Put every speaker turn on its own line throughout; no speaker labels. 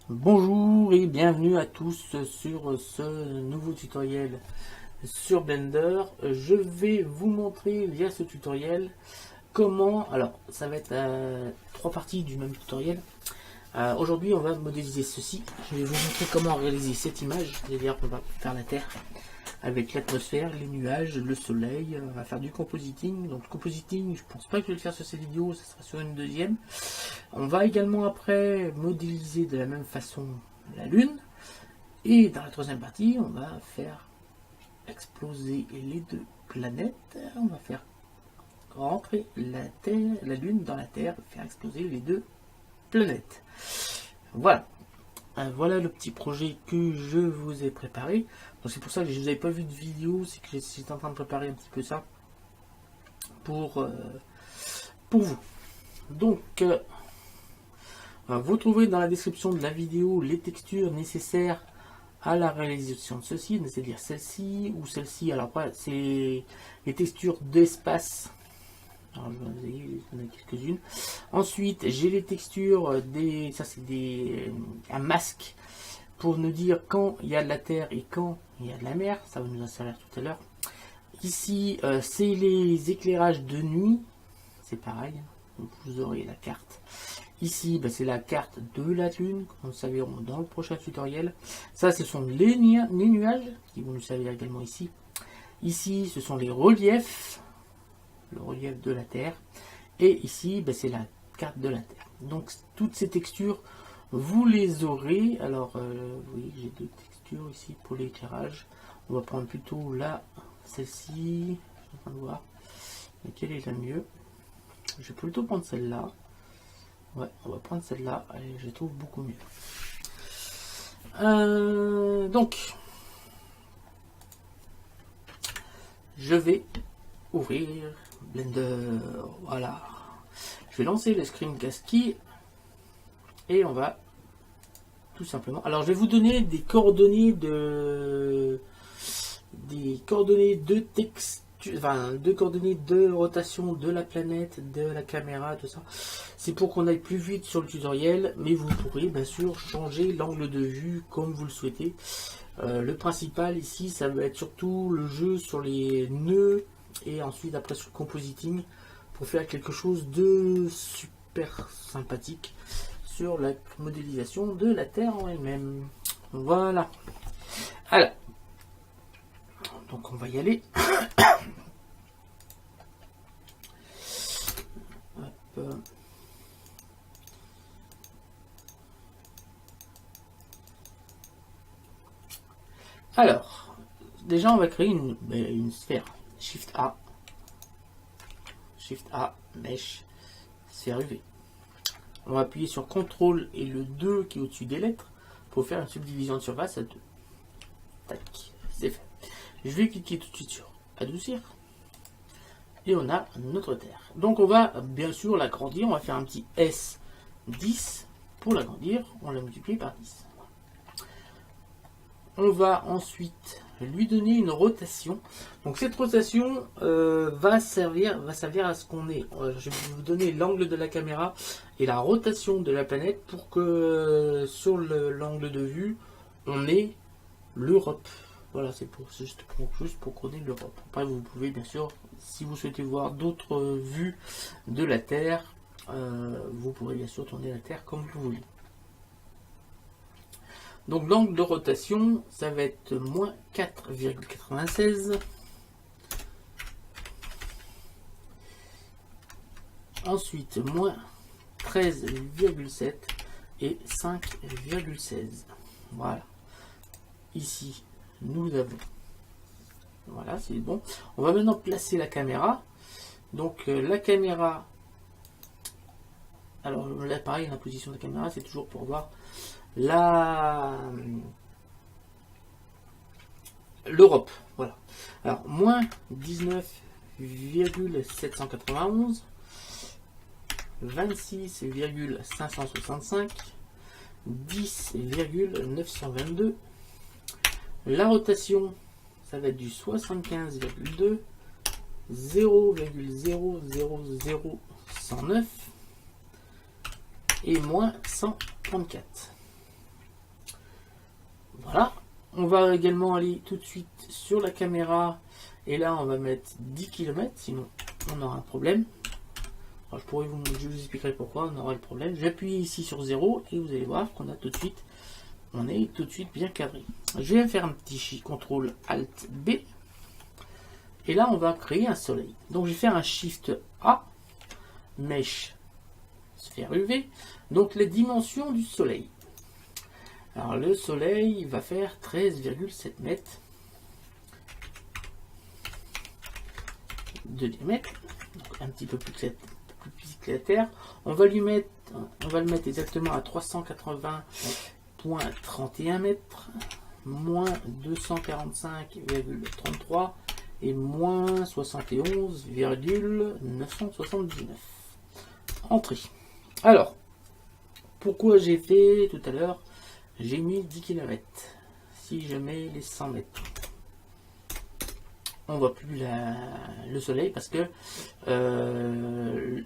Bonjour et bienvenue à tous sur ce nouveau tutoriel sur Blender. Je vais vous montrer via ce tutoriel comment, alors ça va être trois parties du même tutoriel. Aujourd'hui on va modéliser ceci. Je vais vous montrer comment réaliser cette image, c'est-à-dire qu'on va faire la Terre avec l'atmosphère, les nuages, le soleil. On va faire du compositing. Donc compositing, je pense pas que je vais le faire sur cette vidéo, ça sera sur une deuxième. On va également après modéliser de la même façon la Lune. Et dans la troisième partie, on va faire exploser les deux planètes. On va faire rentrer la Terre, la Lune dans la Terre, faire exploser les deux planètes. Voilà. Voilà le petit projet que je vous ai préparé. Donc c'est pour ça que je vous avais pas vu de vidéo, c'est que j'étais en train de préparer un petit peu ça pour vous. Donc vous trouverez dans la description de la vidéo les textures nécessaires à la réalisation de ceci, c'est-à-dire celle-ci ou celle-ci. Alors après, c'est les textures d'espace. Alors, il y en a quelques-unes. Ensuite, j'ai les textures ça c'est un masque pour nous dire quand il y a de la terre et quand il y a de la mer. Ça va nous en servir tout à l'heure. Ici, c'est les éclairages de nuit. C'est pareil. Donc, vous aurez la carte. Ici, c'est la carte de la Lune, comme nous savions dans le prochain tutoriel. Ça, ce sont les nuages, qui vont nous servir également ici. Ici, ce sont les reliefs, le relief de la Terre. Et ici, c'est la carte de la Terre. Donc, toutes ces textures, vous les aurez. Alors, oui, j'ai deux textures ici pour l'éclairage. On va prendre plutôt là, celle-ci. Je suis en train de voir laquelle est la mieux. Je vais plutôt prendre celle-là. Ouais, on va prendre celle-là, je la trouve beaucoup mieux. Donc, je vais ouvrir Blender. Voilà. Je vais lancer le Screencast Key et on va tout simplement. Alors, je vais vous donner des coordonnées de texte. Enfin, deux coordonnées de rotation de la planète, de la caméra, tout ça. C'est pour qu'on aille plus vite sur le tutoriel, mais vous pourrez bien sûr changer l'angle de vue comme vous le souhaitez. Le principal ici, ça va être surtout le jeu sur les nœuds et ensuite après sur le compositing pour faire quelque chose de super sympathique sur la modélisation de la Terre en elle-même. Voilà. Alors, donc on va y aller. Alors, déjà on va créer une sphère. Shift A, Mesh, sphère UV. On va appuyer sur CTRL et le 2 qui est au-dessus des lettres pour faire une subdivision de surface à 2. Tac, c'est fait. Je vais cliquer tout de suite sur adoucir. Et on a notre Terre. Donc on va bien sûr l'agrandir. On va faire un petit S10 pour l'agrandir. On la multiplie par 10. On va ensuite lui donner une rotation. Donc cette rotation va servir à ce qu'on ait. Je vais vous donner l'angle de la caméra et la rotation de la planète pour que sur l'angle de vue, on ait l'Europe. Voilà, c'est juste pour qu'on ait l'Europe. Après, vous pouvez bien sûr, si vous souhaitez voir d'autres vues de la Terre, vous pourrez bien sûr tourner la Terre comme vous voulez. Donc l'angle de rotation, ça va être moins 4,96. Ensuite, moins 13,7 et 5,16. Voilà. Ici, nous avons. Voilà, c'est bon. On va maintenant placer la caméra. Donc la caméra. Alors là, pareil, la position de la caméra, c'est toujours pour voir l'Europe. Voilà. Alors, moins 19,791, 26,565, 10,922. La rotation, ça va être du 75,2, 0,000109 et moins 134. Voilà. On va également aller tout de suite sur la caméra. Et là, on va mettre 10 km, sinon on aura un problème. Alors, je vous expliquerai pourquoi on aura le problème. J'appuie ici sur 0 et vous allez voir qu'on a tout de suite, on est tout de suite bien cadré. Je vais faire un petit CTRL ALT B. Et là, on va créer un soleil. Donc, je vais faire un Shift A, Mesh, sphère UV. Donc, les dimensions du soleil. Alors, le soleil va faire 13,7 mètres de diamètre. Donc, un petit peu plus petit que la Terre. On va le mettre exactement à 380,31 mètres, moins 245,33 et moins 71,979. Entrée. Alors, pourquoi j'ai fait tout à l'heure, j'ai mis 10 km. Si je mets les 100 mètres, on voit plus le soleil parce que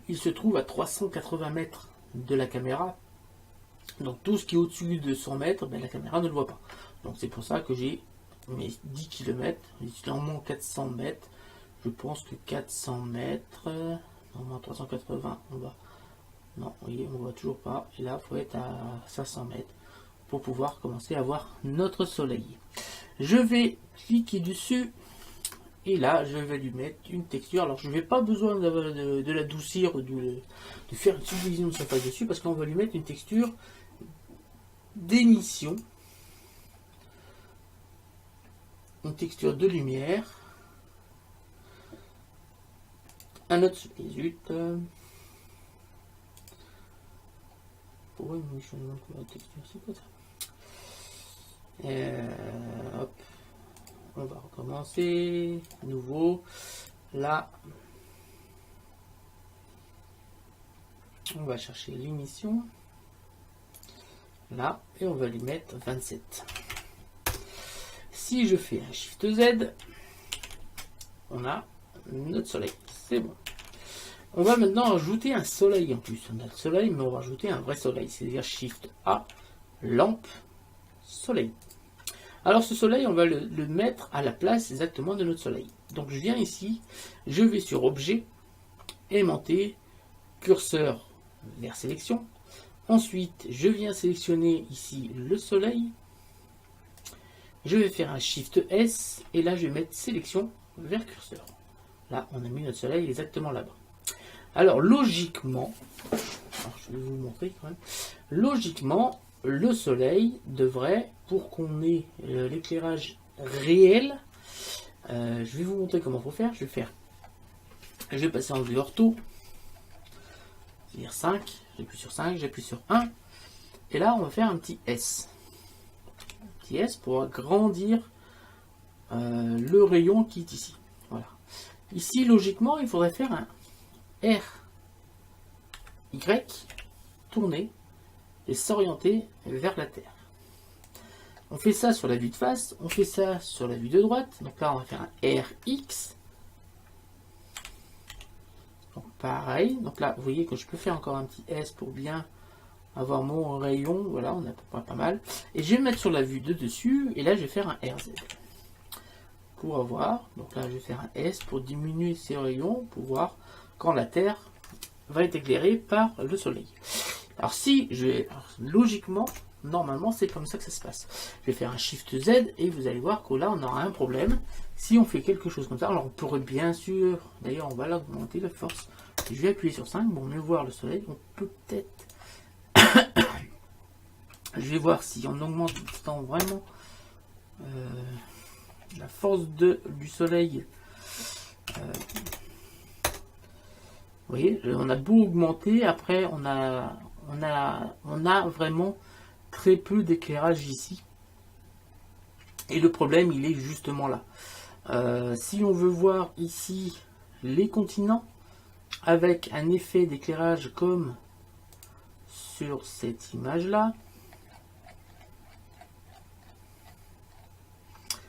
il se trouve à 380 mètres de la caméra. Donc tout ce qui est au-dessus de 100 mètres, ben, la caméra ne le voit pas. Donc c'est pour ça que j'ai mes 10 km, normalement 400 mètres. Je pense que 400 mètres, normalement 380, on va. Non, vous voyez, on ne voit toujours pas. Et là, il faut être à 500 mètres pour pouvoir commencer à voir notre soleil. Je vais cliquer dessus. Et là, je vais lui mettre une texture. Alors, je n'ai pas besoin de l'adoucir ou de faire une subdivision de surface dessus, parce qu'on va lui mettre une texture d'émission. Une texture de lumière. Un autre zut. Pourquoi il me change la texture? C'est quoi ça? Hop. On va recommencer. Nouveau. Là. On va chercher l'émission. Là. Et on va lui mettre 27. Si je fais un Shift Z, on a notre soleil. C'est bon. On va maintenant ajouter un soleil en plus. On a le soleil, mais on va ajouter un vrai soleil. C'est-à-dire Shift A, lampe, soleil. Alors ce soleil, on va le mettre à la place exactement de notre soleil. Donc je viens ici, je vais sur Objet, aimanté, curseur vers sélection. Ensuite, je viens sélectionner ici le soleil. Je vais faire un Shift S et là je vais mettre sélection vers curseur. Là, on a mis notre soleil exactement là-bas. Alors logiquement, je vais vous montrer quand même. Logiquement, le soleil devrait, pour qu'on ait l'éclairage réel, je vais vous montrer comment il faut faire. Je vais passer en vue ortho, c'est-à-dire 5, j'appuie sur 5, j'appuie sur 1, et là on va faire un petit S. Un petit S pour agrandir le rayon qui est ici. Voilà. Ici, logiquement, il faudrait faire un R, Y, tourner et s'orienter vers la Terre. On fait ça sur la vue de face, on fait ça sur la vue de droite. Donc là, on va faire un RX. Donc pareil. Donc là, vous voyez que je peux faire encore un petit S pour bien avoir mon rayon. Voilà, on a à peu près pas mal. Et je vais me mettre sur la vue de dessus. Et là, je vais faire un RZ. Pour avoir. Donc là, je vais faire un S pour diminuer ces rayons. Pour voir quand la Terre va être éclairée par le soleil. Alors logiquement, normalement c'est comme ça que ça se passe. Je vais faire un Shift Z et vous allez voir que là on aura un problème. Si on fait quelque chose comme ça, alors on pourrait bien sûr, d'ailleurs on va là augmenter la force. Je vais appuyer sur 5 pour mieux voir le soleil. On peut peut-être... Je vais voir si on augmente vraiment la force du soleil. Vous voyez, on a beau augmenter, après on a vraiment très peu d'éclairage ici. Et le problème, il est justement là. Si on veut voir ici les continents, avec un effet d'éclairage comme sur cette image-là,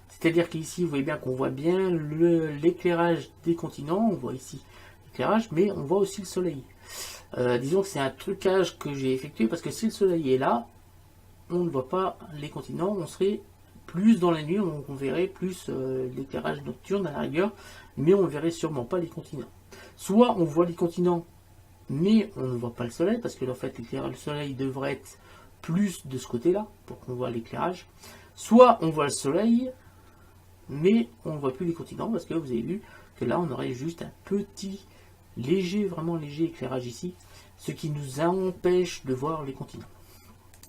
c'est-à-dire qu'ici, vous voyez bien qu'on voit bien l'éclairage des continents, on voit ici l'éclairage, mais on voit aussi le soleil. Disons que c'est un trucage que j'ai effectué parce que si le soleil est là, on ne voit pas les continents, on serait plus dans la nuit, on verrait plus l'éclairage nocturne à la rigueur, mais on verrait sûrement pas les continents. Soit on voit les continents, mais on ne voit pas le soleil, parce que en fait l'éclairage du soleil devrait être plus de ce côté-là, pour qu'on voit l'éclairage. Soit on voit le soleil, mais on ne voit plus les continents, parce que vous avez vu que là on aurait juste un petit, léger, vraiment léger éclairage ici, ce qui nous empêche de voir les continents.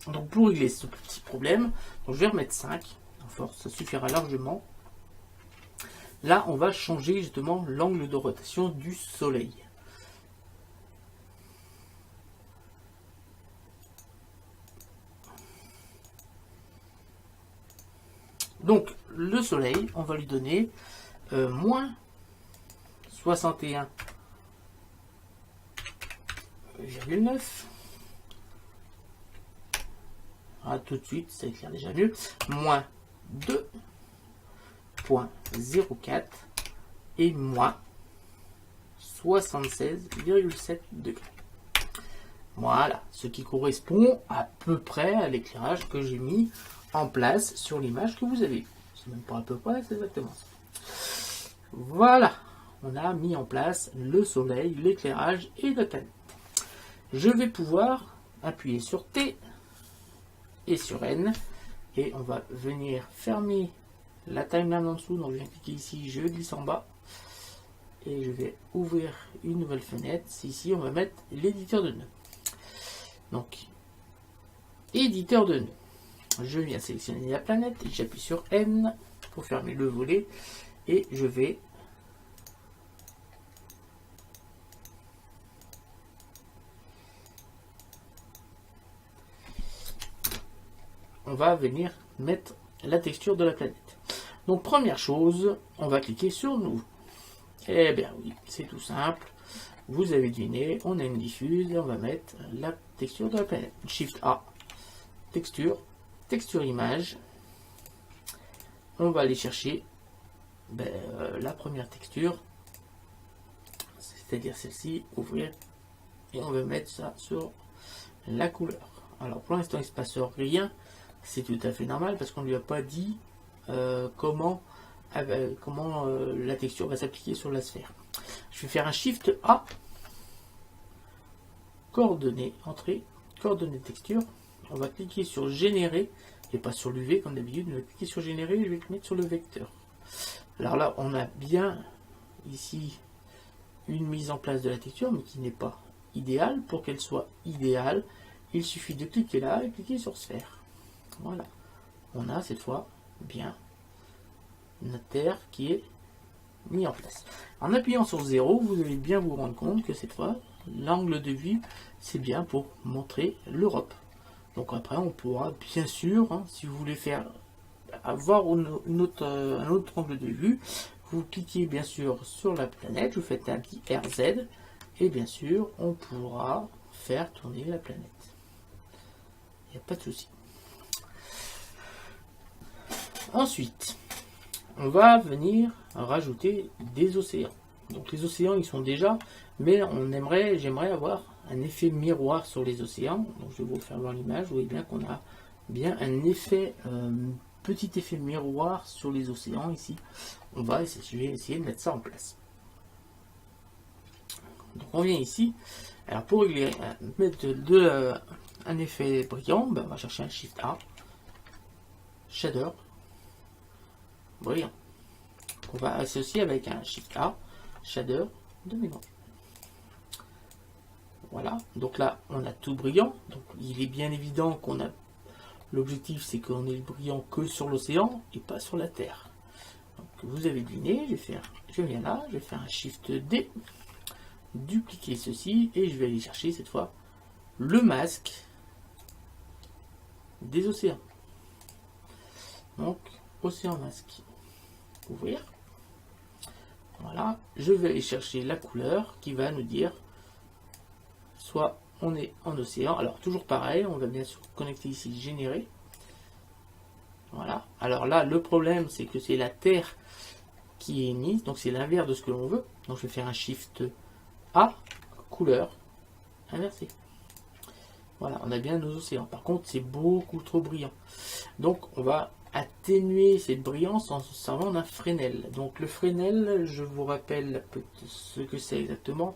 Donc pour régler ce petit problème, donc je vais remettre 5, en force, ça suffira largement. Là on va changer justement l'angle de rotation du soleil. Donc le soleil, on va lui donner moins 61,9. Ah, tout de suite, ça éclaire déjà mieux. Moins 2,04 et moins 76,7 degrés. Voilà, ce qui correspond à peu près à l'éclairage que j'ai mis en place sur l'image que vous avez. C'est même pas à peu près, c'est exactement ça. Voilà, on a mis en place le soleil, l'éclairage et la planète. Je vais pouvoir appuyer sur T et sur N et on va venir fermer la timeline en dessous. Donc je viens cliquer ici, je glisse en bas et je vais ouvrir une nouvelle fenêtre. Ici on va mettre l'éditeur de nœuds. Donc éditeur de nœuds, je viens sélectionner la planète et j'appuie sur N pour fermer le volet et je vais on va venir mettre la texture de la planète. Donc première chose, on va cliquer sur Nouveau. Eh bien oui, c'est tout simple. Vous avez deviné, on a une diffuse et on va mettre la texture de la planète. Shift A, texture, texture image. On va aller chercher la première texture, c'est-à-dire celle-ci, ouvrir, et on va mettre ça sur la couleur. Alors pour l'instant il ne se passe rien. C'est tout à fait normal parce qu'on ne lui a pas dit comment la texture va s'appliquer sur la sphère. Je vais faire un Shift A, coordonnées, entrée, coordonnées texture. On va cliquer sur générer et pas sur l'UV comme d'habitude. On va cliquer sur générer et je vais le mettre sur le vecteur. Alors là, on a bien ici une mise en place de la texture, mais qui n'est pas idéale. Pour qu'elle soit idéale, il suffit de cliquer là et cliquer sur sphère. Voilà, on a cette fois bien notre terre qui est mis en place. En appuyant sur 0, vous allez bien vous rendre compte que cette fois, l'angle de vue, c'est bien pour montrer l'Europe. Donc après, on pourra bien sûr, si vous voulez avoir un autre angle de vue, vous cliquez bien sûr sur la planète, vous faites un petit RZ, et bien sûr, on pourra faire tourner la planète. Il n'y a pas de souci. Ensuite, on va venir rajouter des océans. Donc les océans, ils sont déjà, mais j'aimerais avoir un effet miroir sur les océans. Donc je vais vous faire voir l'image. Vous voyez bien qu'on a bien un effet, petit effet miroir sur les océans ici. Je vais essayer de mettre ça en place. Donc on vient ici. Alors pour régler, mettre un effet brillant, on va chercher un Shift A, Shader. Brillant. On va associer avec un Shift A, Shader de mélange. Voilà, donc là on a tout brillant. Donc il est bien évident qu'on a l'objectif, c'est qu'on ait le brillant que sur l'océan et pas sur la Terre. Donc vous avez deviné, je viens là, je vais faire un Shift D, dupliquer ceci et je vais aller chercher cette fois le masque des océans. Donc océan masque. Ouvrir. Voilà, je vais aller chercher la couleur qui va nous dire soit on est en océan. Alors toujours pareil, on va bien sûr connecter ici générer. Voilà, alors là le problème c'est que c'est la Terre qui est émise, donc c'est l'inverse de ce que l'on veut. Donc je vais faire un Shift A, couleur inversée. Voilà, on a bien nos océans. Par contre, c'est beaucoup trop brillant. Donc, on va atténuer cette brillance en se servant d'un Fresnel. Donc, le Fresnel, je vous rappelle ce que c'est exactement.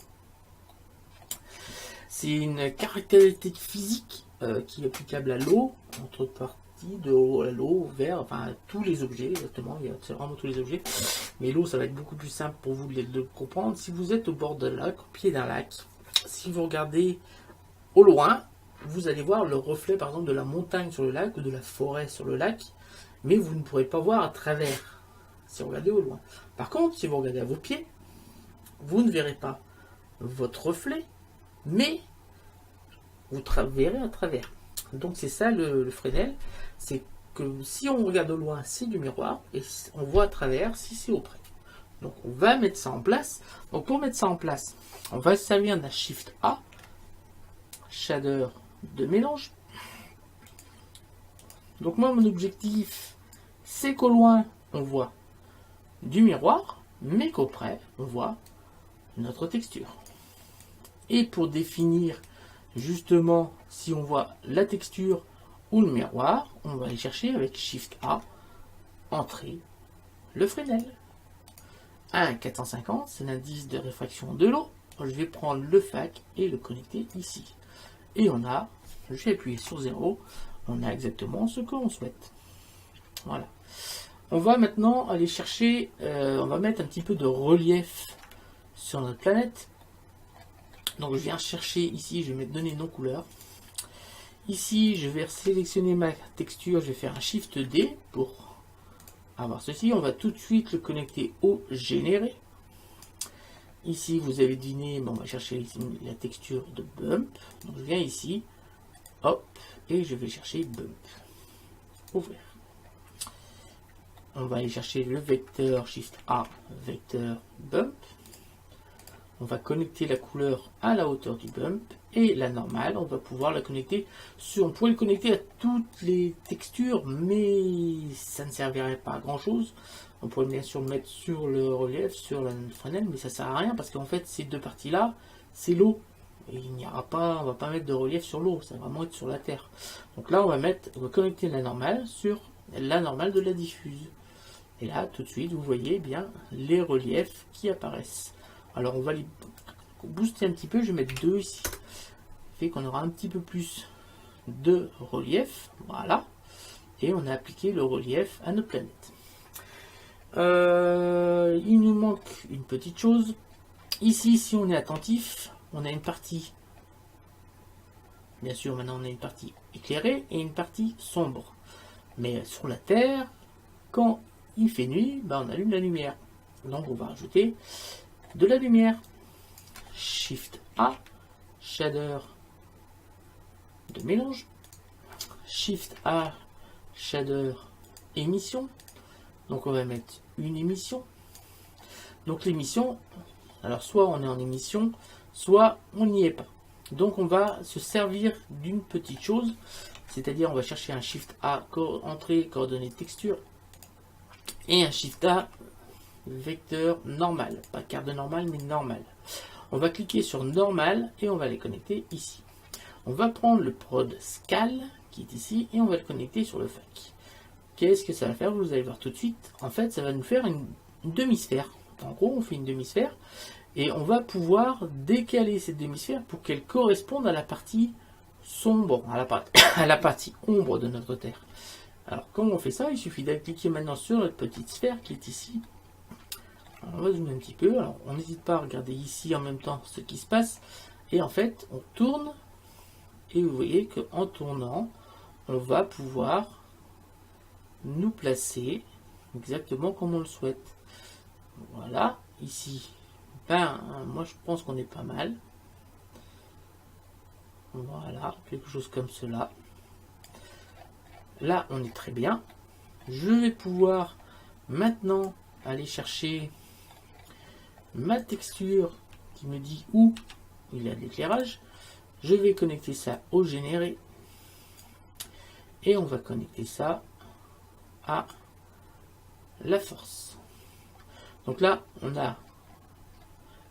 C'est une caractéristique physique qui est applicable à l'eau, entre parties de l'eau, vers, enfin tous les objets, exactement, c'est vraiment tous les objets. Mais l'eau, ça va être beaucoup plus simple pour vous de comprendre. Si vous êtes au bord d'un lac, au pied d'un lac, si vous regardez au loin, vous allez voir le reflet par exemple de la montagne sur le lac ou de la forêt sur le lac, mais vous ne pourrez pas voir à travers si vous regardez au loin. Par contre, si vous regardez à vos pieds, vous ne verrez pas votre reflet, mais vous verrez à travers. Donc c'est ça le Fresnel, c'est que si on regarde au loin, c'est du miroir, et on voit à travers si c'est auprès. Donc on va mettre ça en place. Donc pour mettre ça en place, on va se servir d'un Shift A, shader de mélange. Donc moi mon objectif, c'est qu'au loin on voit du miroir, mais qu'auprès on voit notre texture. Et pour définir justement si on voit la texture ou le miroir, on va aller chercher avec Shift A, entrer le Fresnel. 1,450, c'est l'indice de réfraction de l'eau. Je vais prendre le fac et le connecter ici. Et on a, je vais appuyer sur 0, on a exactement ce que l'on souhaite. Voilà. On va maintenant aller chercher, on va mettre un petit peu de relief sur notre planète. Donc je viens chercher ici, je vais donner nos couleurs. Ici, je vais sélectionner ma texture, je vais faire un Shift D pour avoir ceci. On va tout de suite le connecter au généré. Ici, vous avez deviné, on va chercher ici la texture de bump. Donc je viens ici, hop, et je vais chercher bump. Ouvrir. On va aller chercher le vecteur Shift A, vecteur bump. On va connecter la couleur à la hauteur du bump et la normale, on va pouvoir la connecter on pourrait le connecter à toutes les textures, mais ça ne servirait pas à grand chose. On pourrait bien sûr le mettre sur le relief, sur la Fresnel, mais ça sert à rien parce qu'en fait ces deux parties là, c'est l'eau. Et il n'y aura pas, on va pas mettre de relief sur l'eau, ça va vraiment être sur la terre. Donc là on va connecter la normale sur la normale de la diffuse. Et là tout de suite vous voyez bien les reliefs qui apparaissent. Alors on va les booster un petit peu, je vais mettre 2 ici. Ça fait qu'on aura un petit peu plus de relief. Voilà. Et on a appliqué le relief à notre planète. Il nous manque une petite chose. Ici, si on est attentif, on a une partie. Bien sûr, maintenant on a une partie éclairée et une partie sombre. Mais sur la Terre, quand il fait nuit, on allume la lumière. Donc on va rajouter de la lumière. Shift A, shader de mélange. Shift A, shader émission. Donc on va mettre une émission. Donc l'émission, alors soit on est en émission, soit on n'y est pas. Donc on va se servir d'une petite chose, c'est-à-dire on va chercher un Shift A, entrée, coordonnées texture, et un Shift A, vecteur normal, pas carte de normal mais normal. On va cliquer sur normal et on va les connecter ici. On va prendre le prod scal qui est ici et on va le connecter sur le fac. Qu'est-ce que ça va faire? Vous allez voir tout de suite. En fait, ça va nous faire une demi-sphère. En gros, on fait une demi-sphère et on va pouvoir décaler cette demi-sphère pour qu'elle corresponde à la partie sombre, à la partie ombre de notre Terre. Alors, comment on fait ça? Il suffit d'aller cliquer maintenant sur notre petite sphère qui est ici. Alors, on va zoomer un petit peu. Alors, on n'hésite pas à regarder ici en même temps ce qui se passe. Et en fait, on tourne. Et vous voyez qu'en tournant, on va pouvoir nous placer exactement comme on le souhaite. Voilà. Ici, moi je pense qu'on est pas mal. Voilà. Quelque chose comme cela. Là, on est très bien. Je vais pouvoir maintenant aller chercher ma texture qui me dit où il y a de l'éclairage. Je vais connecter ça au généré et on va connecter ça à la force. Donc là, on a,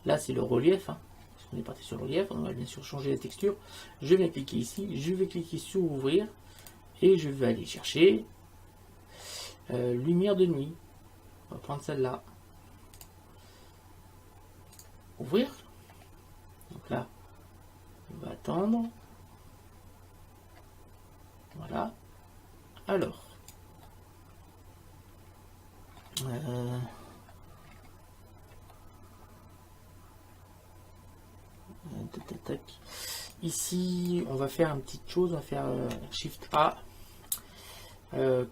là c'est le relief, on est parti sur le relief, on va bien sûr changer la texture. Je viens cliquer ici, je vais cliquer sur ouvrir et je vais aller chercher lumière de nuit. On va prendre celle-là. Ouvrir. Donc là, on va attendre. Voilà. Alors. Ici, on va faire une petite chose, on va faire Shift A,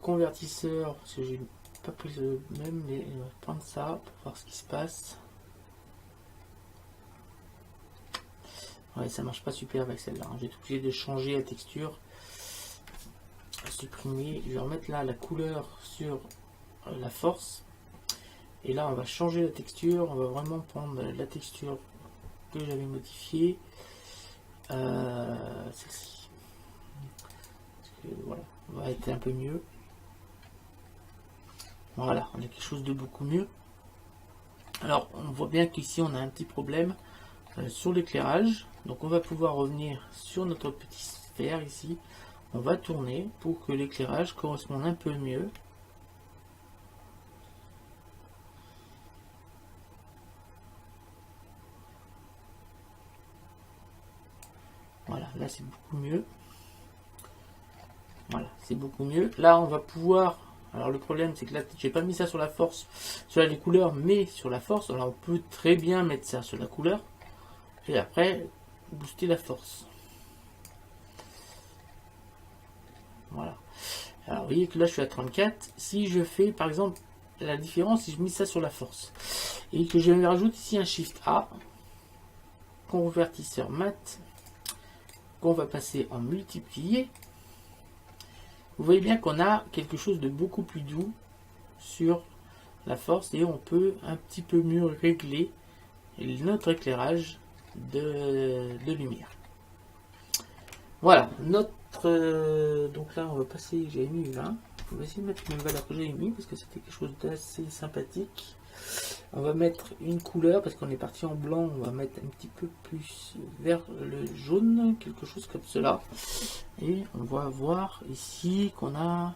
convertisseur, parce que j'ai pas pris le même, mais on va prendre ça pour voir ce qui se passe. Ouais, ça marche pas super avec celle-là. J'ai été obligé de changer la texture, supprimer. Je vais remettre là la couleur sur la force. Et là, on va changer la texture. On va vraiment prendre la texture que j'avais modifiée. Celle-ci. Voilà, on va être un peu mieux. Voilà, on a quelque chose de beaucoup mieux. Alors, on voit bien qu'ici, on a un petit problème sur l'éclairage. Donc, on va pouvoir revenir sur notre petite sphère ici. On va tourner pour que l'éclairage corresponde un peu mieux. Voilà, là c'est beaucoup mieux. Voilà, c'est beaucoup mieux. Là, on va pouvoir... Alors, le problème, c'est que là, j'ai pas mis ça sur la force, sur les couleurs, mais sur la force. Alors, on peut très bien mettre ça sur la couleur. Et après, booster la force. Voilà. Alors, vous voyez que là, je suis à 34. Si je fais, par exemple, la différence, si je mets ça sur la force, et que je rajoute ici un Shift A, convertisseur mat, qu'on va passer en multiplier, vous voyez bien qu'on a quelque chose de beaucoup plus doux sur la force et on peut un petit peu mieux régler notre éclairage de lumière. Voilà, donc là on va passer, j'ai mis 20, on va essayer de mettre une valeur que j'ai mis parce que c'était quelque chose d'assez sympathique. On va mettre une couleur parce qu'on est parti en blanc, on va mettre un petit peu plus vers le jaune, quelque chose comme cela. Et on va voir ici qu'on a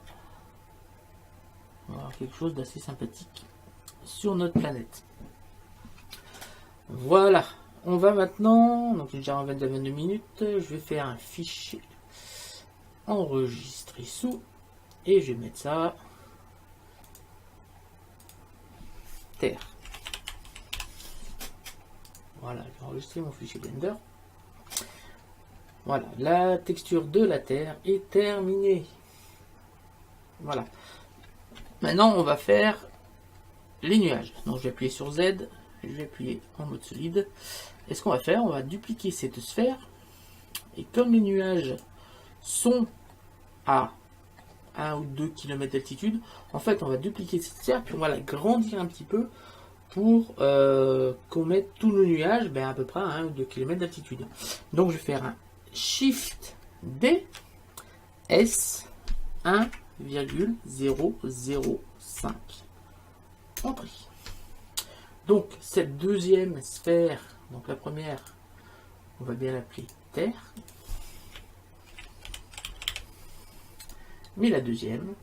quelque chose d'assez sympathique sur notre planète. Voilà, on va maintenant, donc j'ai déjà 22 minutes, je vais faire un fichier enregistré sous et je vais mettre ça Terre. Voilà, j'ai enregistré mon fichier Blender. Voilà, la texture de la Terre est terminée. Voilà. Maintenant, on va faire les nuages. Donc, je vais appuyer sur Z. Je vais appuyer en mode solide. Et ce qu'on va faire, on va dupliquer cette sphère. Et comme les nuages sont à 1 ou 2 km d'altitude, en fait, on va dupliquer cette sphère. Puis on va la grandir un petit peu pour qu'on mette tous nos nuages à peu près à 1 ou 2 km d'altitude. Donc, je vais faire un Shift D S 1,005. Entrée. Donc cette deuxième sphère, donc la première, on va bien l'appeler Terre. Mais la deuxième,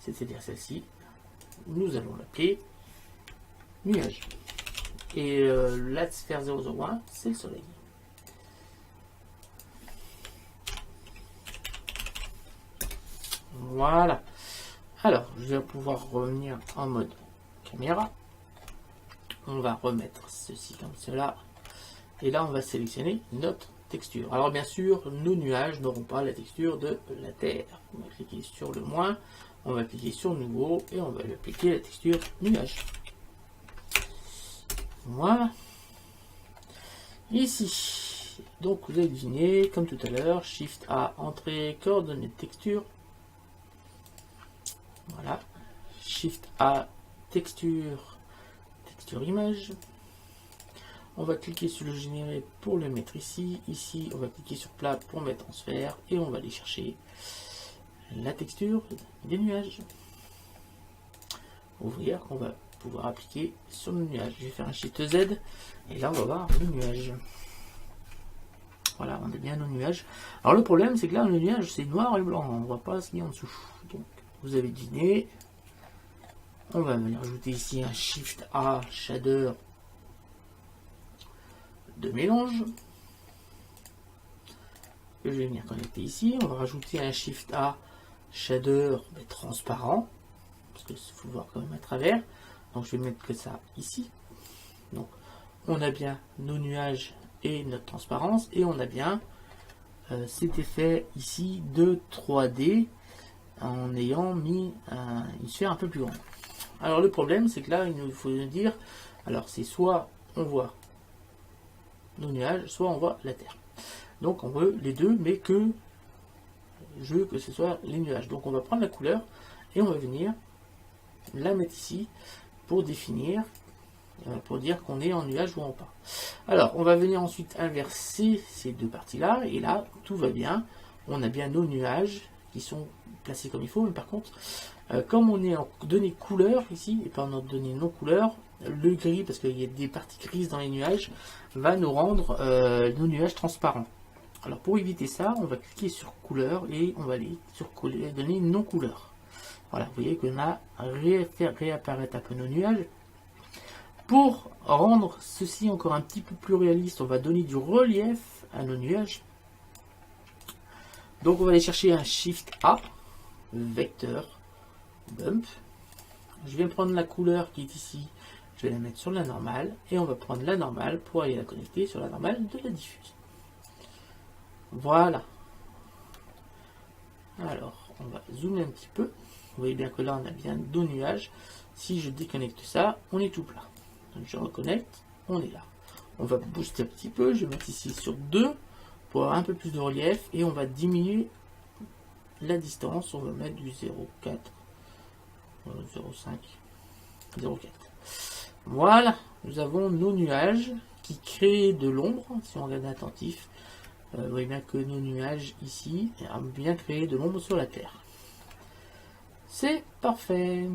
c'est-à-dire celle-ci, nous allons l'appeler nuage. Et la sphère 001, c'est le soleil. Voilà. Alors, je vais pouvoir revenir en mode caméra. On va remettre ceci comme cela. Et là, on va sélectionner notre texture. Alors, bien sûr, nos nuages n'auront pas la texture de la Terre. On va cliquer sur le moins. On va cliquer sur nouveau. Et on va lui appliquer la texture nuage. Voilà. Ici, donc vous avez deviné, comme tout à l'heure, Shift A, entrée, coordonnées de texture. Voilà. Shift A, texture, texture image. On va cliquer sur le générer pour le mettre ici. Ici, on va cliquer sur plat pour mettre en sphère. Et on va aller chercher la texture des nuages. ouvrir qu'on va pouvoir appliquer sur le nuage. Je vais faire un Shift Z et là on va voir le nuage. Voilà, on a bien nos nuages. Alors le problème c'est que là le nuage c'est noir et blanc, on ne voit pas ce qu'il y a en dessous. Donc vous avez deviné, on va venir ajouter ici un Shift A shader de mélange. Que je vais venir connecter ici. On va rajouter un Shift A shader transparent, parce qu'il faut voir quand même à travers. Donc je vais mettre que ça ici. Donc on a bien nos nuages et notre transparence, et on a bien cet effet ici de 3D en ayant mis une sphère un peu plus grande. Alors le problème c'est que là il nous faut dire, alors c'est soit on voit nos nuages, soit on voit la Terre. Donc on veut les deux, mais que je veux que ce soit les nuages. Donc on va prendre la couleur et on va venir la mettre ici pour définir, pour dire qu'on est en nuage ou en pas. Alors on va venir ensuite inverser ces deux parties là, et là tout va bien. On a bien nos nuages qui sont placés comme il faut, mais par contre comme on est en données couleur ici et pas en données non couleur, le gris, parce qu'il y a des parties grises dans les nuages, va nous rendre nos nuages transparents. Alors pour éviter ça, on va cliquer sur couleur et on va aller sur données non couleur. Voilà, vous voyez qu'on a fait réapparaître un peu nos nuages. Pour rendre ceci encore un petit peu plus réaliste, on va donner du relief à nos nuages. Donc on va aller chercher un Shift A, vecteur, bump. Je vais prendre la couleur qui est ici, je vais la mettre sur la normale, et on va prendre la normale pour aller la connecter sur la normale de la diffuse. Voilà. Alors, on va zoomer un petit peu. Vous voyez bien que là, on a bien deux nuages. Si je déconnecte ça, on est tout plat. Donc, je reconnecte, on est là. On va booster un petit peu. Je vais mettre ici sur 2 pour avoir un peu plus de relief. Et on va diminuer la distance. On va mettre du 0,4, 0,5, 0,4. Voilà. Nous avons nos nuages qui créent de l'ombre. Si on regarde attentif. Vous voyez bien que nos nuages ici ont bien créé de l'ombre sur la Terre. C'est parfait.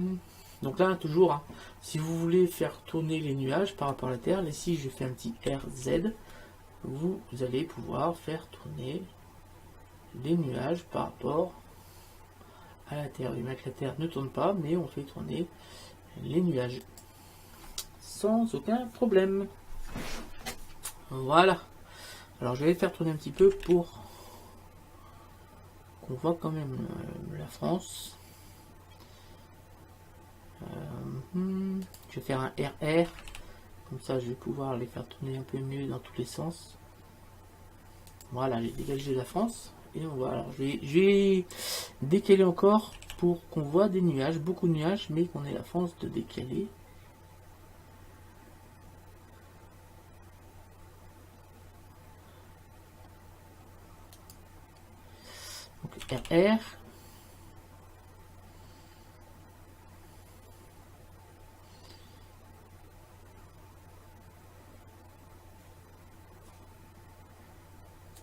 Donc là, toujours, hein, si vous voulez faire tourner les nuages par rapport à la Terre, ici je fais un petit RZ, vous allez pouvoir faire tourner les nuages par rapport à la Terre. Vous voyez bien que la Terre ne tourne pas, mais on fait tourner les nuages sans aucun problème. Voilà. Alors je vais faire tourner un petit peu pour qu'on voit quand même la France. Je vais faire un RR, comme ça je vais pouvoir les faire tourner un peu mieux dans tous les sens. Voilà, j'ai dégagé la France. Et on voit, alors je vais décaler encore pour qu'on voit des nuages, beaucoup de nuages, mais qu'on ait la force de décaler. Donc RR.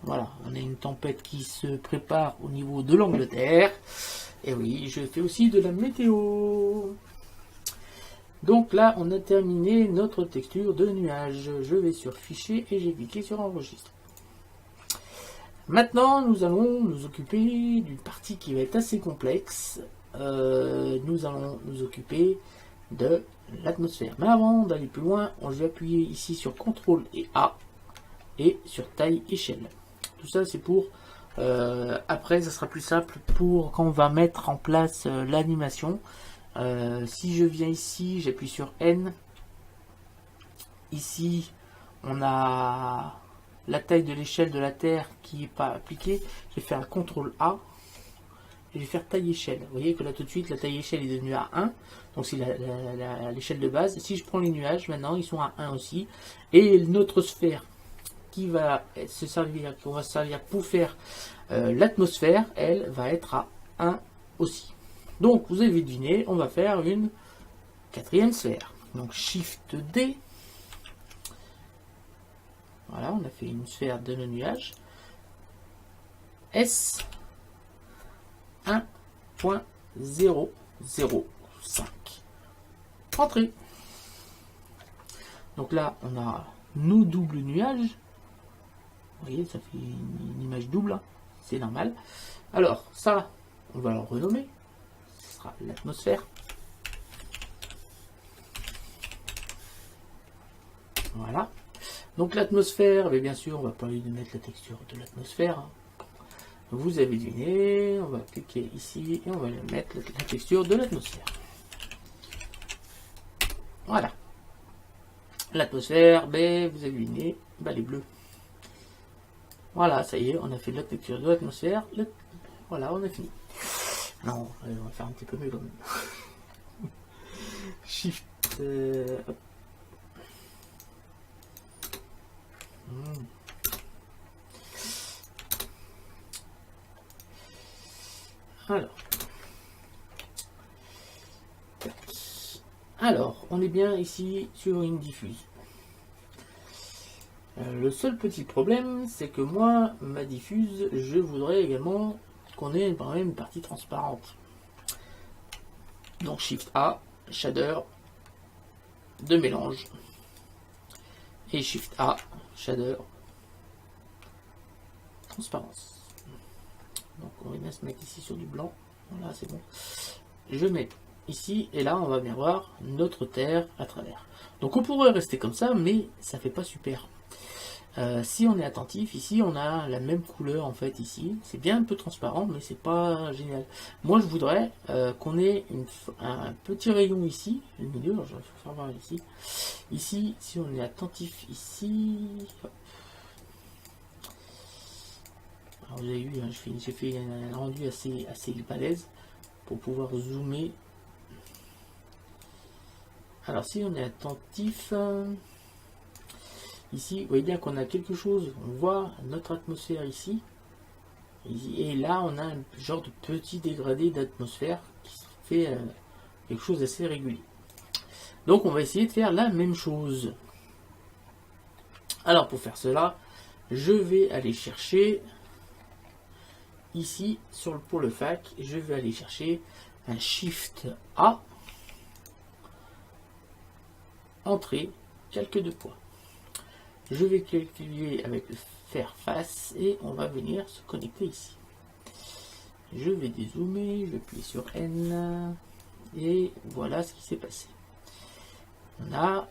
Voilà, on a une tempête qui se prépare au niveau de l'Angleterre. Et oui, je fais aussi de la météo. Donc là, on a terminé notre texture de nuage. Je vais sur Fichier et j'ai cliqué sur Enregistrer. Maintenant, nous allons nous occuper d'une partie qui va être assez complexe. Nous allons nous occuper de l'atmosphère. Mais avant d'aller plus loin, je vais appuyer ici sur CTRL et A et sur Taille Échelle. Tout ça, c'est pour... après, ça sera plus simple pour quand on va mettre en place l'animation. Si je viens ici, j'appuie sur N. Ici, on a la taille de l'échelle de la Terre qui n'est pas appliquée. Je vais faire un CTRL A et je vais faire taille échelle. Vous voyez que là tout de suite la taille échelle est devenue à 1. Donc c'est l'échelle de base. Si je prends les nuages, maintenant ils sont à 1 aussi. Et notre sphère qui va se servir, qu'on va servir pour faire l'atmosphère, elle va être à 1 aussi. Donc vous avez deviné, on va faire une quatrième sphère. Donc Shift D. Voilà, on a fait une sphère de nos nuages. S 1.005. Entrée. Donc là, on a nos doubles nuages. Vous voyez, ça fait une image double, hein. C'est normal. Alors, ça, on va le renommer. Ce sera l'atmosphère. Voilà. Donc l'atmosphère, bien sûr, on va pas lui mettre la texture de l'atmosphère, hein. Vous avez deviné, on va cliquer ici et on va mettre la texture de l'atmosphère. Voilà. L'atmosphère, ben, vous avez deviné, ben, les bleus. Voilà, ça y est, on a fait la texture de l'atmosphère. Voilà, on a fini. Non, on va faire un petit peu mieux quand même. Shift. Hop. Alors, on est bien ici sur une diffuse. Le seul petit problème, c'est que moi, ma diffuse, je voudrais également qu'on ait quand même une partie transparente. Donc Shift A, Shader de mélange. Et Shift A, Shader, transparence. Donc on va bien se mettre ici sur du blanc. Voilà, c'est bon. Je mets ici, et là on va bien voir notre terre à travers. Donc on pourrait rester comme ça, mais ça fait pas super. Si on est attentif, ici on a la même couleur en fait ici. C'est bien un peu transparent, mais c'est pas génial. Moi je voudrais qu'on ait un petit rayon ici, le milieu, alors, je vais faire voir ici. Ici, si on est attentif ici. Alors vous avez vu, hein, j'ai fait un rendu assez balèze pour pouvoir zoomer. Alors si on est attentif, ici, vous voyez bien qu'on a quelque chose, on voit notre atmosphère ici, et là on a un genre de petit dégradé d'atmosphère qui fait quelque chose d'assez régulier. Donc on va essayer de faire la même chose. Alors pour faire cela, je vais aller chercher ici pour le fac, je vais aller chercher un Shift A, entrée, calque de poids. Je vais calculer avec le faire face et on va venir se connecter ici. Je vais dézoomer, je vais appuyer sur N et voilà ce qui s'est passé. On a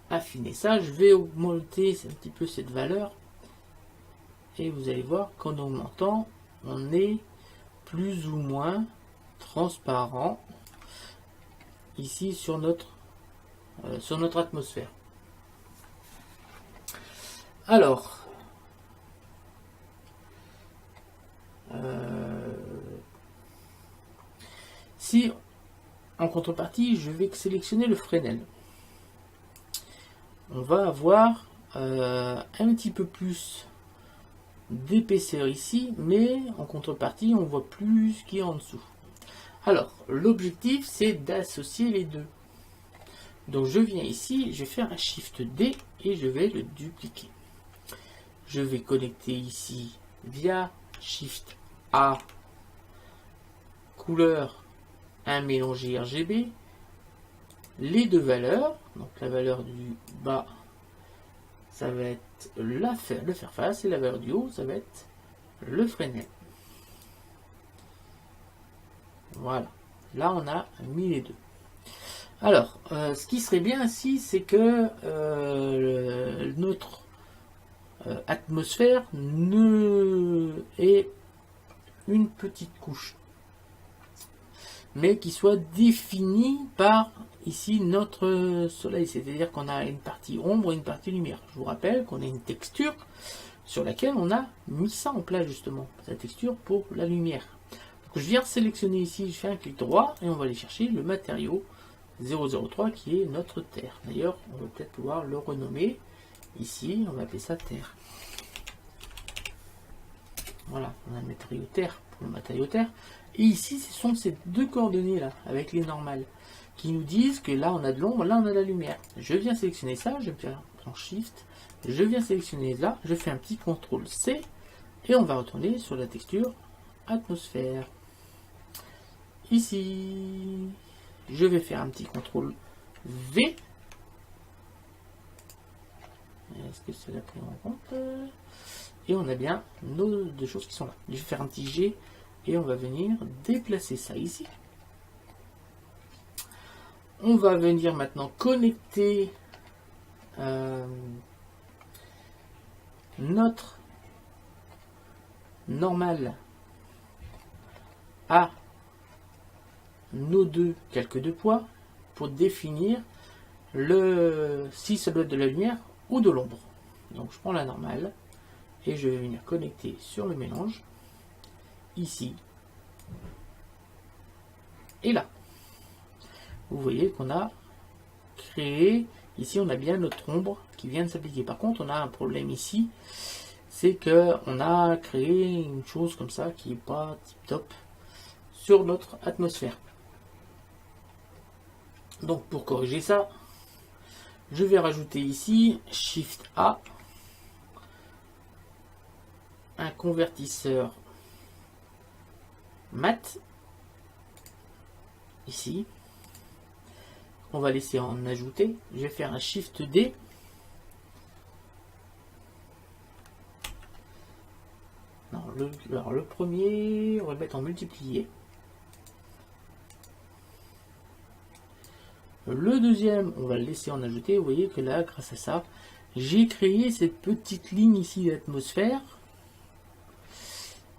affiné ça, je vais augmenter un petit peu cette valeur et vous allez voir qu'en augmentant, on est plus ou moins transparent ici sur notre atmosphère. Alors, si en contrepartie, je vais sélectionner le Fresnel, on va avoir un petit peu plus d'épaisseur ici, mais en contrepartie, on voit plus ce qui est en dessous. Alors, l'objectif, c'est d'associer les deux. Donc, je viens ici, je vais faire un Shift D et je vais le dupliquer. Je vais connecter ici via Shift A, couleur, un mélangé RGB, les deux valeurs. Donc, la valeur du bas, ça va être le faire face, et la valeur du haut, ça va être le Fresnel. Voilà, là on a mis les deux. Alors, ce qui serait bien ici, c'est que notre atmosphère ait une petite couche, mais qui soit définie par ici notre soleil, c'est-à-dire qu'on a une partie ombre et une partie lumière. Je vous rappelle qu'on a une texture sur laquelle on a mis ça en place justement, la texture pour la lumière. Donc je viens sélectionner ici, je fais un clic droit et on va aller chercher le matériau 003 qui est notre terre. D'ailleurs, on va peut-être pouvoir le renommer ici, on va appeler ça terre. Voilà, on a un matériau terre pour le matériau terre. Et ici, ce sont ces deux coordonnées là, avec les normales, qui nous disent que là on a de l'ombre, là on a de la lumière. Je viens sélectionner ça, je vais faire en Shift, je viens sélectionner là, je fais un petit CTRL C, et on va retourner sur la texture atmosphère. Ici, je vais faire un petit contrôle V. Est-ce que c'est la pris en compte? Et on a bien nos deux choses qui sont là. Je vais faire un petit G et on va venir déplacer ça ici. On va venir maintenant connecter notre normal à nos deux calques de poids pour définir si ça doit être de la lumière ou de l'ombre. Donc je prends la normale et je vais venir connecter sur le mélange ici et là. Vous voyez qu'on a créé, ici on a bien notre ombre qui vient de s'appliquer. Par contre on a un problème ici, c'est que on a créé une chose comme ça qui n'est pas tip top sur notre atmosphère. Donc pour corriger ça, je vais rajouter ici Shift A, un convertisseur mat ici. On va laisser en ajouter. Je vais faire un Shift D. Non, le premier, on va le mettre en multiplié. Le deuxième, on va le laisser en ajouter. Vous voyez que là, grâce à ça, j'ai créé cette petite ligne ici d'atmosphère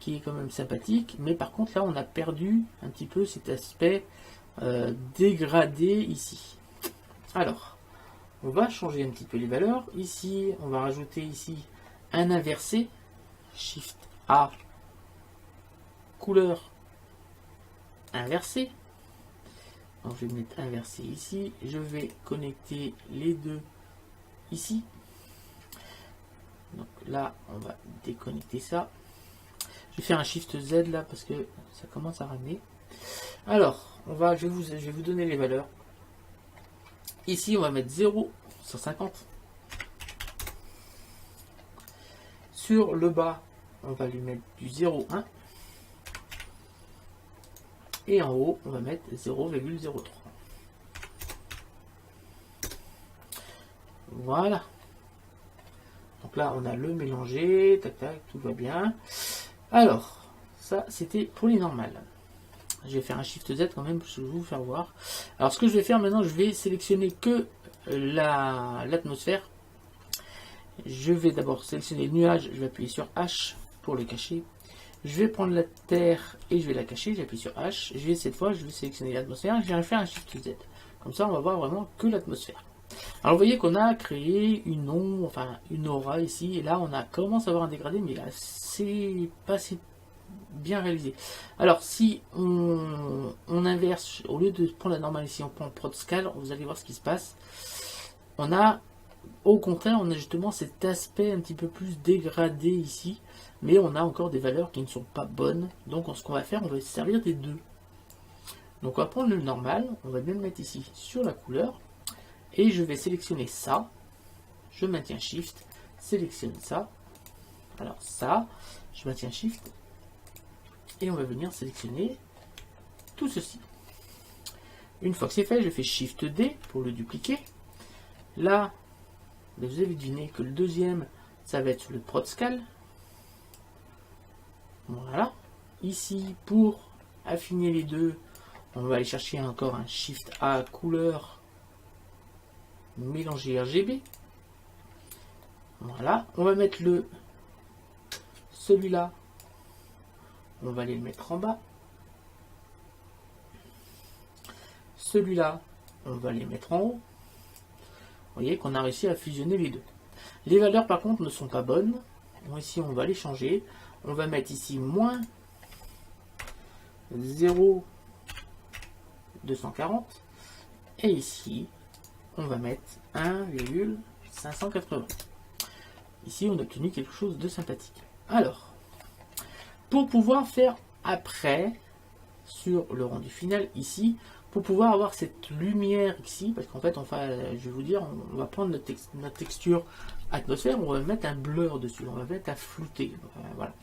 qui est quand même sympathique. Mais par contre, là, on a perdu un petit peu cet aspect dégradé ici. Alors, on va changer un petit peu les valeurs. Ici, on va rajouter ici un inversé. Shift A, couleur inversée. Donc je vais mettre inversé ici. Je vais connecter les deux ici. Donc là, on va déconnecter ça. Je vais faire un Shift Z là parce que ça commence à ramener. Alors, je vais vous donner les valeurs. Ici, on va mettre 0 sur 50. Sur le bas, on va lui mettre du 0,1. Et en haut, on va mettre 0,03. Voilà. Donc là, on a le mélangé. Tac, tac, tout va bien. Alors, ça, c'était pour les normales. Je vais faire un Shift Z quand même, pour vous faire voir. Alors, ce que je vais faire maintenant, je vais sélectionner que l'atmosphère. Je vais d'abord sélectionner le nuage. Je vais appuyer sur H pour le cacher. Je vais prendre la Terre et je vais la cacher. J'appuie sur H. Cette fois, je vais sélectionner l'atmosphère. Je vais faire un Shift Z. Comme ça, on va voir vraiment que l'atmosphère. Alors, vous voyez qu'on a créé une ombre, enfin une aura ici. Et là, on a commencé à avoir un dégradé, mais là, c'est pas si bien réalisé. Alors, si on inverse, au lieu de prendre la normale ici, on prend Prod Scale, vous allez voir ce qui se passe. On a, au contraire, on a justement cet aspect un petit peu plus dégradé ici. Mais on a encore des valeurs qui ne sont pas bonnes. Donc ce qu'on va faire, on va se servir des deux. Donc on va prendre le normal, on va bien le mettre ici sur la couleur. Et je vais sélectionner ça. Je maintiens Shift, sélectionne ça. Alors ça, je maintiens Shift. Et on va venir sélectionner tout ceci. Une fois que c'est fait, je fais Shift D pour le dupliquer. Là, vous avez deviné que le deuxième, ça va être sur le Prod Scale. Voilà. Ici, pour affiner les deux, on va aller chercher encore un Shift A couleur mélanger RGB. Voilà. On va mettre celui-là. On va aller le mettre en bas. Celui-là, on va les mettre en haut. Vous voyez qu'on a réussi à fusionner les deux. Les valeurs, par contre, ne sont pas bonnes. Donc, ici, on va les changer. On va mettre ici moins 0,240 et ici on va mettre 1,580. Ici on a obtenu quelque chose de sympathique. Alors, pour pouvoir faire après sur le rendu final ici, pour pouvoir avoir cette lumière ici, parce qu'en fait je vais vous dire, on va prendre notre texture atmosphère, on va mettre un blur dessus, on va mettre un flouté. Voilà.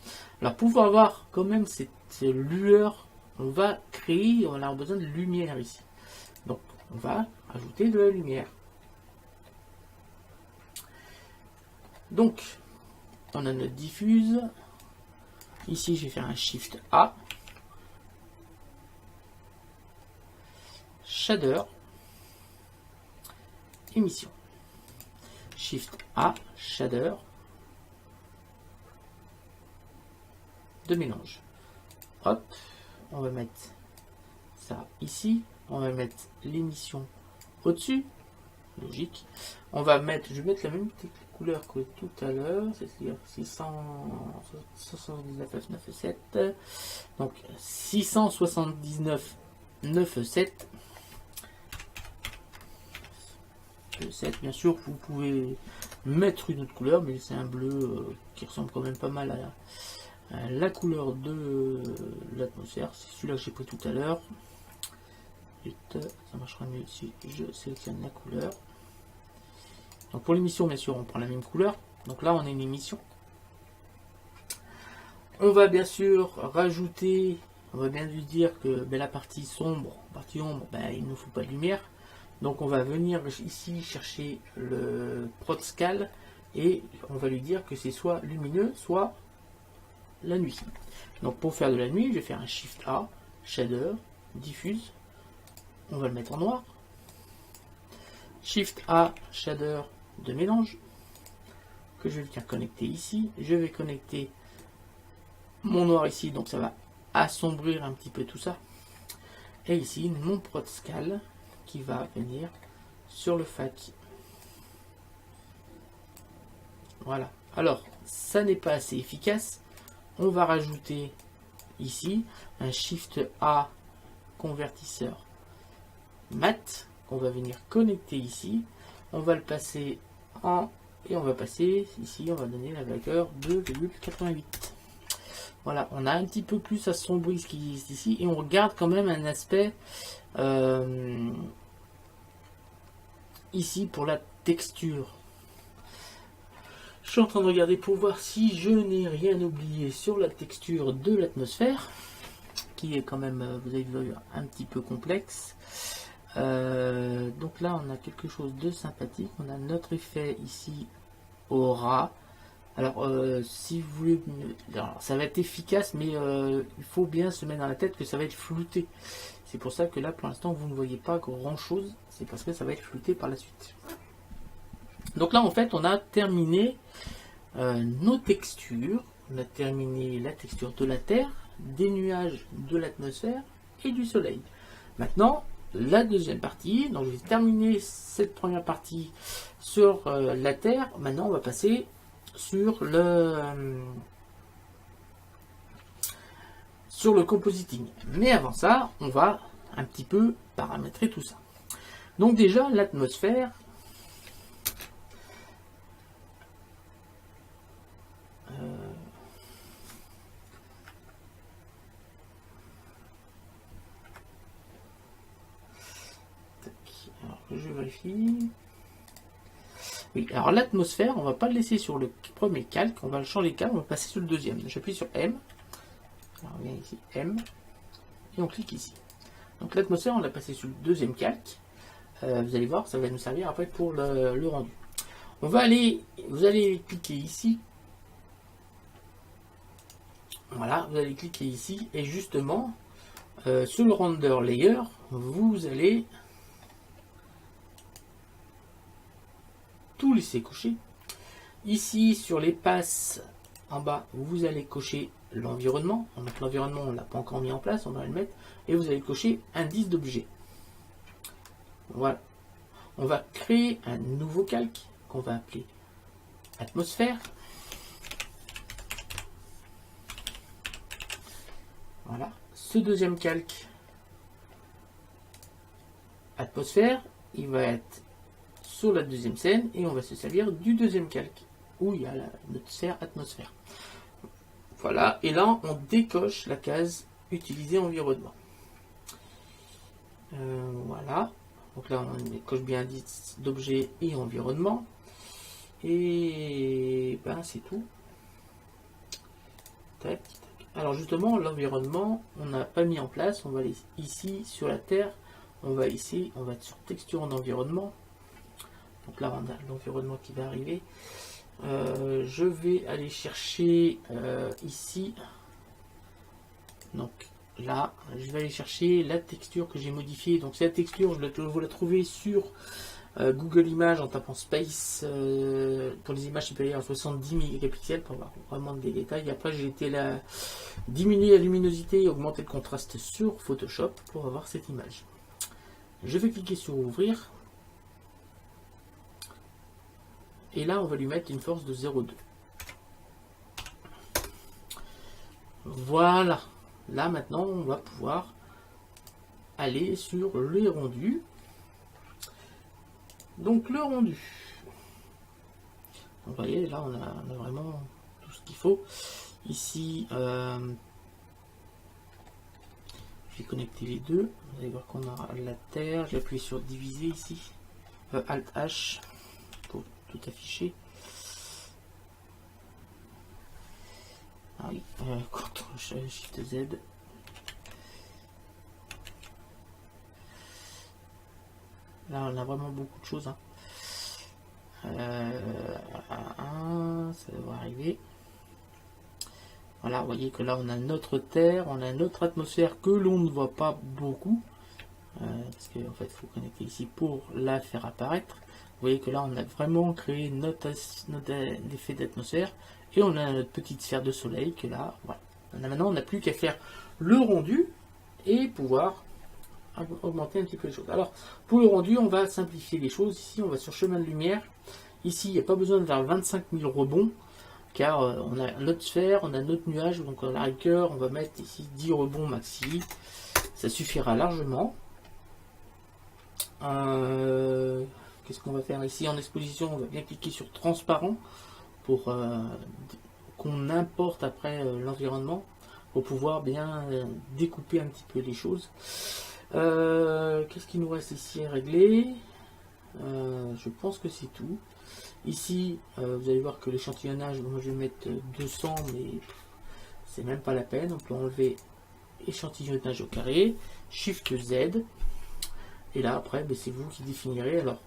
Alors pour pouvoir avoir quand même cette lueur, on va créer, on a besoin de lumière ici. Donc, on va ajouter de la lumière. Donc, on a notre diffuse. Ici, je vais faire un Shift A. Shader. Émission. Shift A, Shader. De mélange. Hop, on va mettre ça ici. On va mettre l'émission au-dessus. Logique. On va mettre, je vais mettre la même couleur que tout à l'heure, c'est-à-dire 679.9.7. Donc 679.9.7. Bien sûr, vous pouvez mettre une autre couleur, mais c'est un bleu qui ressemble quand même pas mal à la couleur de l'atmosphère. C'est celui-là que j'ai pris tout à l'heure. Ça marchera mieux si je sélectionne la couleur. Donc pour l'émission, bien sûr, on prend la même couleur. Donc là, on a une émission. On va bien sûr rajouter, on va bien lui dire que la partie sombre, partie ombre, il ne nous faut pas de lumière. Donc on va venir ici chercher le ProdScale et on va lui dire que c'est soit lumineux, soit la nuit. Donc pour faire de la nuit, je vais faire un Shift A, Shader, Diffuse. On va le mettre en noir. Shift A, Shader de mélange, que je vais venir connecter ici. Je vais connecter mon noir ici, donc ça va assombrir un petit peu tout ça. Et ici, mon ProdScale qui va venir sur le fac. Voilà. Alors, ça n'est pas assez efficace. On va rajouter ici un Shift A convertisseur mat qu'on va venir connecter ici. On va le passer en et on va passer ici, on va donner la valeur 2,88. Voilà, on a un petit peu plus assombri ce qui est ici et on regarde quand même un aspect ici pour la texture. Je suis en train de regarder pour voir si je n'ai rien oublié sur la texture de l'atmosphère, qui est quand même, vous avez vu, un petit peu complexe. Donc là, on a quelque chose de sympathique. On a notre effet ici, aura. Alors, si vous voulez, alors, ça va être efficace, mais il faut bien se mettre dans la tête que ça va être flouté. C'est pour ça que là, pour l'instant, vous ne voyez pas grand-chose. C'est parce que ça va être flouté par la suite. Donc là, en fait, on a terminé nos textures. On a terminé la texture de la Terre, des nuages, de l'atmosphère et du Soleil. Maintenant, la deuxième partie. Donc, je vais terminer cette première partie sur la Terre. Maintenant, on va passer sur le compositing. Mais avant ça, on va un petit peu paramétrer tout ça. Donc déjà, l'atmosphère. Alors, je vérifie. Oui, alors l'atmosphère, on va pas le laisser sur le premier calque, on va le changer de calque, on va passer sur le deuxième. J'appuie sur M. Alors, on vient ici, M. Et on clique ici. Donc l'atmosphère, on l'a passé sur le deuxième calque. Vous allez voir, ça va nous servir après pour le rendu. On va aller, vous allez cliquer ici. Voilà, vous allez cliquer ici et justement sur le render layer, vous allez tout laisser cocher. Ici sur les passes en bas, vous allez cocher l'environnement. Donc l'environnement, on ne l'a pas encore mis en place, on va le mettre. Et vous allez cocher indice d'objet. Voilà. On va créer un nouveau calque qu'on va appeler atmosphère. Voilà. Ce deuxième calque atmosphère, il va être sur la deuxième scène et on va se servir du deuxième calque où il y a notre sphère atmosphère. Voilà. Et là, on décoche la case utiliser environnement. Voilà. Donc là, on coche bien indice d'objet et environnement. Et ben c'est tout. Tac, tac. Alors justement, l'environnement, on n'a pas mis en place. On va aller ici sur la Terre. On va ici, on va être sur texture en environnement. Donc là, on a l'environnement qui va arriver. Je vais aller chercher ici. Donc là, je vais aller chercher la texture que j'ai modifiée. Donc cette texture, vous la trouvez sur Google Images en tapant Space pour les images supérieures à 70 mégapixels pour avoir vraiment des détails. Après, j'ai été diminuer la luminosité et augmenter le contraste sur Photoshop pour avoir cette image. Je vais cliquer sur ouvrir. Et là, on va lui mettre une force de 0,2. Voilà. Là, maintenant, on va pouvoir aller sur les rendus. Donc, le rendu. Vous voyez, là, on a vraiment tout ce qu'il faut. Ici, je vais connecter les deux. Vous allez voir qu'on a la terre. J'appuie sur diviser ici. Alt H pour tout afficher. Ah oui, CTRL Shift Z. Là, on a vraiment beaucoup de choses. Hein. Ça devrait arriver. Voilà, vous voyez que là, on a notre Terre, on a notre atmosphère que l'on ne voit pas beaucoup. Parce qu'en fait, il faut connecter ici pour la faire apparaître. Vous voyez que là, on a vraiment créé notre effet d'atmosphère. Et on a notre petite sphère de soleil que là, voilà. Maintenant, on n'a plus qu'à faire le rendu et pouvoir augmenter un petit peu les choses. Alors, pour le rendu, on va simplifier les choses. Ici, on va sur chemin de lumière. Ici, il n'y a pas besoin de faire 25 000 rebonds, car on a notre sphère, on a notre nuage, donc à la rigueur, on va mettre ici 10 rebonds maxi. Ça suffira largement. Qu'est-ce qu'on va faire ici en exposition? On va bien cliquer sur transparent pour qu'on importe après l'environnement pour pouvoir bien découper un petit peu les choses. Qu'est-ce qu'il nous reste ici à régler? Je pense que c'est tout. Ici, vous allez voir que l'échantillonnage, moi je vais mettre 200, mais c'est même pas la peine. On peut enlever échantillonnage au carré, Shift Z, et là après, c'est vous qui définirez. Alors,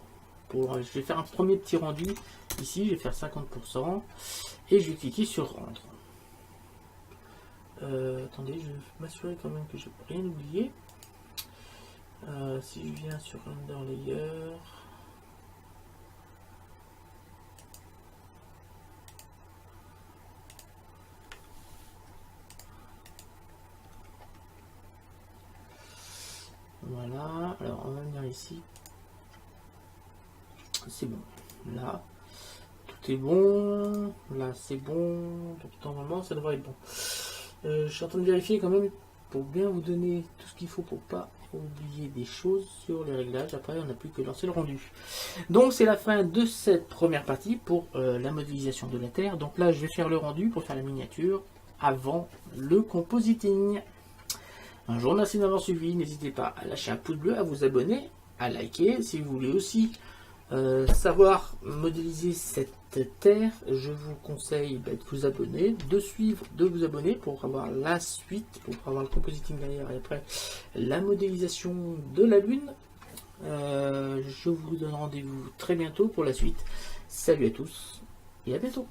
je vais faire un premier petit rendu. Ici, je vais faire 50%, et je vais cliquer sur rendre. Attendez, je vais m'assurer quand même que je n'ai rien oublié. Si je viens sur Render Layer, voilà, alors on va venir ici, c'est bon, là, tout est bon, là c'est bon, donc normalement ça devrait être bon. Je suis en train de vérifier quand même pour bien vous donner tout ce qu'il faut pour pas oublier des choses sur les réglages. Après on n'a plus que lancer le rendu. Donc c'est la fin de cette première partie pour la modélisation de la Terre. Donc là je vais faire le rendu pour faire la miniature avant le compositing. Un jour, merci d'avoir suivi. N'hésitez pas à lâcher un pouce bleu, à vous abonner, à liker. Si vous voulez aussi savoir modéliser cette terre, je vous conseille de vous abonner, de vous abonner pour avoir la suite, pour avoir le compositing derrière et après la modélisation de la Lune. Je vous donne rendez-vous très bientôt pour la suite. Salut à tous et à bientôt.